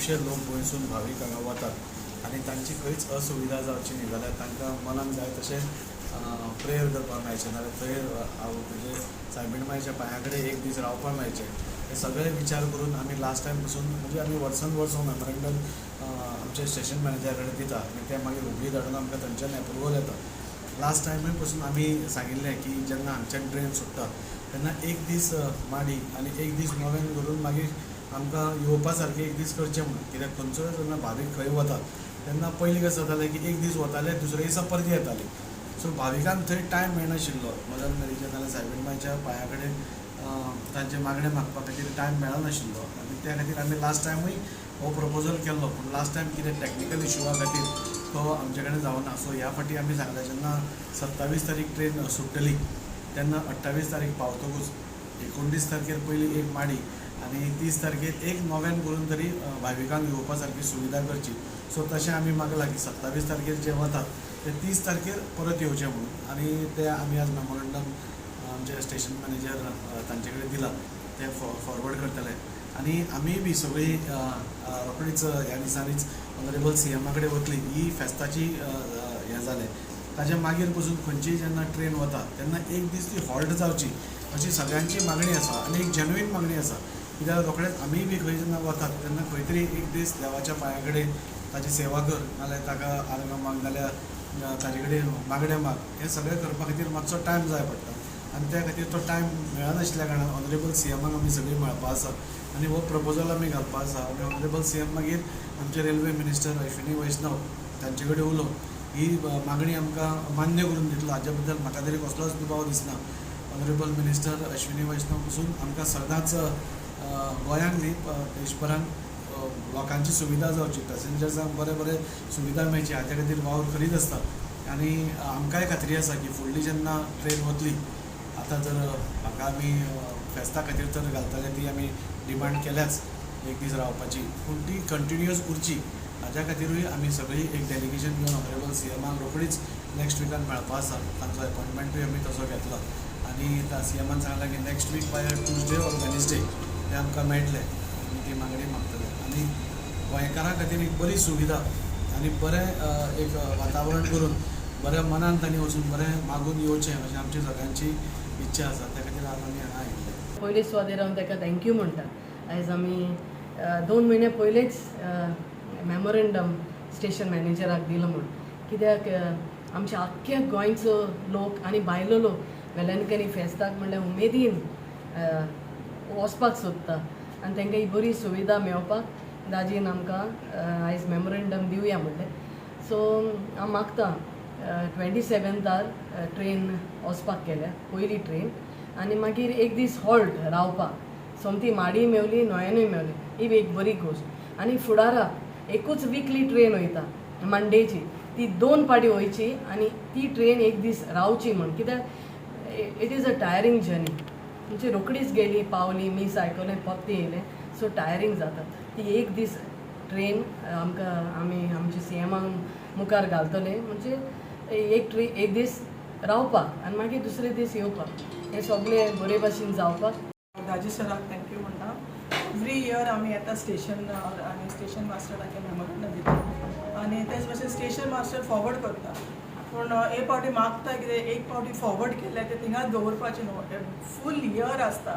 खुबशे लोक गोंयसून भावीक हांगा वतात आनी तांची खंयच असुविधा जावची न्ही जाल्यार तांकां मनाक जाय तशें प्रेयर करपाक मेळचें नाजाल्यार थंय म्हणजे सायबिणमायेच्या पांया कडेन एक दीस रावपाक मेळचें हे सगळे विचार करून आमी लास्ट टायम पसून म्हणजे आमी वर्सान वर्स मेमोरेंडम आमचे स्टेशन मॅनेजरा कडेन दिता आनी ते मागीर हुबळी धाडून आमकां थंयच्यान एप्रुवल येता. लास्ट टायमूय पसून आमी सांगिल्लें की जेन्ना हांगच्यान ट्रेन सुट्टा तेन्ना एक दीस माडी आनी एक दीस नवें करून मागीर आमकां येवपा सारकें एक दीस करचें म्हणून. कित्याक खंयचोय जेन्ना भावीक खंय वता तेन्ना पयलीं कशें जातालें की एक दीस वताले दुसरे दिसा परत येताले. सो भाविकांक थंय टायम मेळनाशिल्लो मदर मेरीच्या नाल्यार सायबिणमायच्या पांया कडेन तांचे मागणें मागपा खातीर टायम मेळनाशिल्लो आनी त्या खातीर आमी लास्ट टायमूय हो प्रपोजल केल्लो. पूण लास्ट टायम कितें टॅक्निकल इशूआ खातीर तो आमचे कडेन जावना. सो ह्या फाटी आमी सांगलें जेन्ना 27 तारीख ट्रेन सुट्टली तेन्ना 28 तारीख पावतकूच 29 तारखेर पयली एक माडी आनी 30 तारखेर एक नव्यान करून तरी भाविकांक येवपा सारकी सुविधा करची. सो तशें आमी मागलां की 27 तारखेर जे वतात ते 30 तारखेर परत येवचें म्हणून. आनी ते आमी आज मेमोरेंडम आमचे स्टेशन मॅनेजर तांचे कडेन दिला ते फॉरवर्ड करतले. आनी आमी बी सगळीं रोखडीच ह्या दिसांनीच ऑनरेबल CMा कडेन वतली. ही फेस्ताची हें जालें ताच्या मागीर पसून खंयचीय जेन्ना ट्रेन वता तेन्ना एक दीस ती हॉल्ट जावची अशी सगळ्यांची मागणी आसा आनी एक जेन्युइन मागणी आसा. कित्याक रोखडेच आमी बी खंय जेन्ना वतात तेन्ना खंय तरी एक दीस देवाच्या पांया कडेन ताची सेवा कर नाल्यार ताका आर्गां माग नाल्यार ताजे कडेन मागणें माग हें सगळें करपा खातीर मातसो टायम जाय पडटा आनी त्या खातीर तो टायम मेळनाशिल्ल्या कारणान ऑनरेबल CMाक आमी सगळीं मेळपा आसा आनी हो प्रपोजल आमी घालपा आसा. आनी ऑनरेबल CM मागीर आमचे रेल्वे मिनिस्टर अश्विनी वैष्णव तांचे कडेन उलोवन ही मागणी आमकां मान्य करून दितलो. हाच्या बद्दल म्हाका तरी कसलोच दुबाव दिसना. ऑनरेबल मिनिस्टर अश्विनी वैष्णव पसून आमकां सदांच गोंयांक न्ही देशभरान लोकांची सुविधा जावची पॅसेंजर्सांक बरे बरे सुविधा मेळची हाच्या खातीर वावर करीत आसता. आनी आमकांय खात्री आसा की फुडली जेन्ना ट्रेन वतली आतां जर म्हाका आमी फेस्ता खातीर तर घालतले ती आमी डिमांड केल्याच एक दीस रावपाची पूण ती कंटिन्युअस उरची हाच्या खातीरूय आमी सगळीं एक डेलिगेशन घेवन ऑनरेबल CMाक रोखडीच नेक्स्ट विकान मेळपा आसा. तांचो अपॉयंटमेंटूय आमी तसो घेतला आनी CMान सांगलां की next week by Tuesday or Wednesday ते आमकां मेळटले आनी ती मागणी मागतले. आनी गोंयकारां खातीर एक बरी सुविधा आनी बरें एक वातावरण करून बऱ्या मनान तांणी वचून बरें मागून येवचें अशें आमची सगळ्यांची इच्छा आसा. त्या खातीर आज आमी हांगा आयिल्ले. पयले सुवातेर हांव ताका थँक्यू म्हणटा. आयज आमी 2 म्हयने पयलेच मेमोरेंडम स्टेशन मॅनेजराक दिलो म्हूण. कित्याक आमच्या आख्ख्या गोंयचो लोक आनी भायलो लोक वेलणकरी फेस्ताक म्हणल्यार उमेदीन वचपाक सोदता आनी तांकां ही बरी सुविधा मेळपाक दाजीन आमकां आयज मेमोरेंडम दिवया म्हणलें. सो हांव मागतां 27तार ट्रेन वचपाक केल्या पयली ट्रेन आनी मागीर एक दीस हॉल्ट रावपाक सोमती माडी मेवली नोयनूय मेवली ही बी एक बरी गोश्ट. आनी फुडाराक एकूच वीकली ट्रेन वयता मंडेची ती 2 पाटी वयची आनी ती ट्रेन एक दीस रावची म्हण. कित्याक it is a tiring journey म्हणजे रोखडीच गेली पावली मीस आयकलें परत येयलें सो टायरींग जाता. ती एक दीस ट्रेन आमकां आमी आमचे CMाक मुखार घालतले म्हणजे एक दीस रावपाक आनी मागीर दुसरे दीस येवपाक हें सगळें बरे भाशेन जावपाक. दाजी सराक थँक्यू म्हणटा. एवरी इयर आमी येता स्टेशन आनी स्टेशन मास्टराक मेमोरेंडम दिता आनी तेच भाशेन स्टेशन मास्टर फॉरवर्ड करता. पूण एक फावटी मागता कितें एक फावटी फॉरवर्ड केलें तें थिंगाच दवरपाचें न्हू फूल इयर आसता.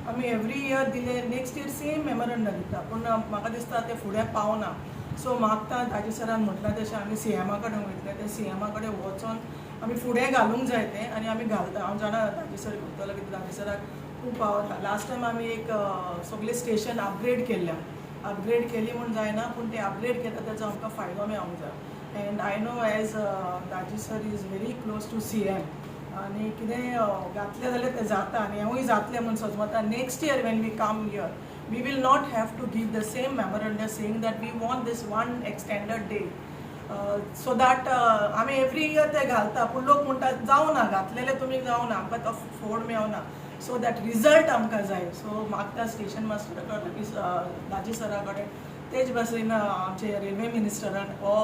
आमी एवरी इयर दिले नेक्स्ट इयर सेम मेमोरेंडम दिता पूण म्हाका दिसता तें फुडें पावना. सो मागता दाजी सरान म्हटलां तशें आमी CMा कडेन वयतले ते CMा कडेन वचोन आमी फुडें घालूंक जाय तें आनी आमी घालता. हांव जाणा दाजी सर करतलो कितें दाजी सराक खूब आवडटा. लास्ट टायम आमी एक सगळे स्टेशन अपग्रेड केल्ल्या अपग्रेड केली म्हूण जायना पूण ते अपग्रेड केल्या ताचो आमकां फायदो मेळोंक जाय. And I know as Daji sir is very close to CM आनी कितें घातलें जाल्यार तें जाता आनी हेंवूय जातलें म्हूण सजमता. Next year when we come here we will not have to give the same memorandum saying that we want this one extended day so that आमी एवरी इयर ते घालता पूण लोक म्हणटात जावना घातलेले तुमी जावना आमकां तो फोड मेळना. सो दॅट रिजल्ट आमकां जाय. सो मागता स्टेशन मास्टर कडेन दाजी सरा कडेन तेच भाशेन आमचे रेल्वे मिनिस्टरान हो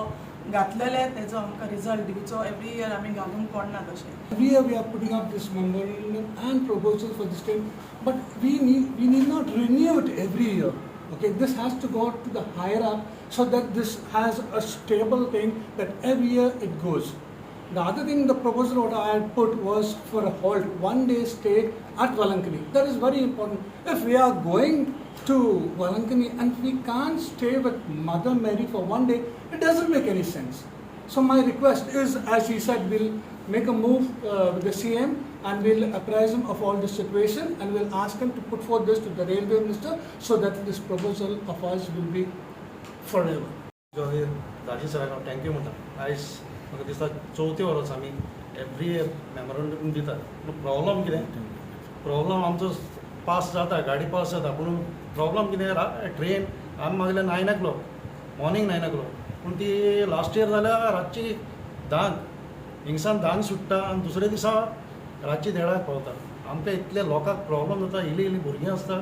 घातलेले तेजो आमकां रिजल्ट दिवचो. एवरी इयर आमी घालूंक पडना तशें. Every year we are putting up this memorial and proposals for this train, but we need not renew it every year. Okay, this has to go to the higher up so that this has a stable thing that every year it goes. The other thing, the proposal what I had put was for a halt, 1 day stay at Valankani. That is very important. If we are going to Valankani and we can't stay with Mother Mary for 1 day, it doesn't make any sense. So my request is, as he said, we'll make a move with the CM and we'll apprise him of all this situation and we'll ask him to put forth this to the railway minister so that this proposal of ours will be forever. राजी सराक thank you म्हणटा आयज म्हाका दिसता चवथी वरस आमी every year memorandum दिता पूण प्रॉब्लम कितें प्रॉब्लम आमचो पास जाता गाडी पास जाता पूण प्रॉब्लम कितें ट्रेन आमी मागले 9 o'clock मॉर्निंग 9 o'clock पूण ती लास्ट इयर जाल्यार रातची 10 हिंगसान 10 सुट्टा आनी दुसरे दिसा रातची 1:30 पावता आमकां इतले लोकांक प्रॉब्लम जाता इल्ली इल्ली भुरगीं आसता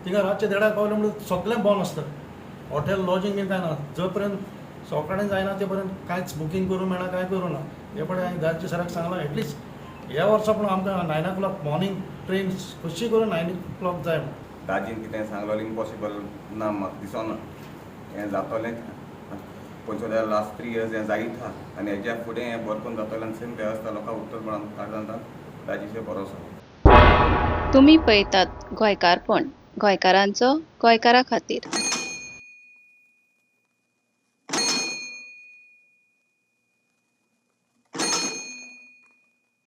तिंगा रातचे 1:30 पावले म्हणून सगळें बंद आसता हॉटेल लॉजिंग बीन काय ना जो पर्यंत सकाळीं जायना ते पर्यंत कांयच बुकींग करूं मेळना कांय करूं ना हे पडे हांवें दादच्या सराक सांगलां एटलिस्ट ह्या वर्सा पूण आमकां 9 o'clock मॉर्निंग ट्रेन कशी करून 9 o'clock जाय म्हणून दाजीन कितें सांगलें इम्पॉसिबल ना म्हाका दिसना हें जातलें पंचोल्या लास्ट 3 years हें जायत आहा आनी हेज्या फुडें हें बरें करून जातलें आनी सेम वेवस्था लोकांक उत्तर म्हणून काडटा दाजीचेर भरोसो तुम्ही पळयतात गोंयकारपण गोंयकारांचो गोंयकारा खातीर.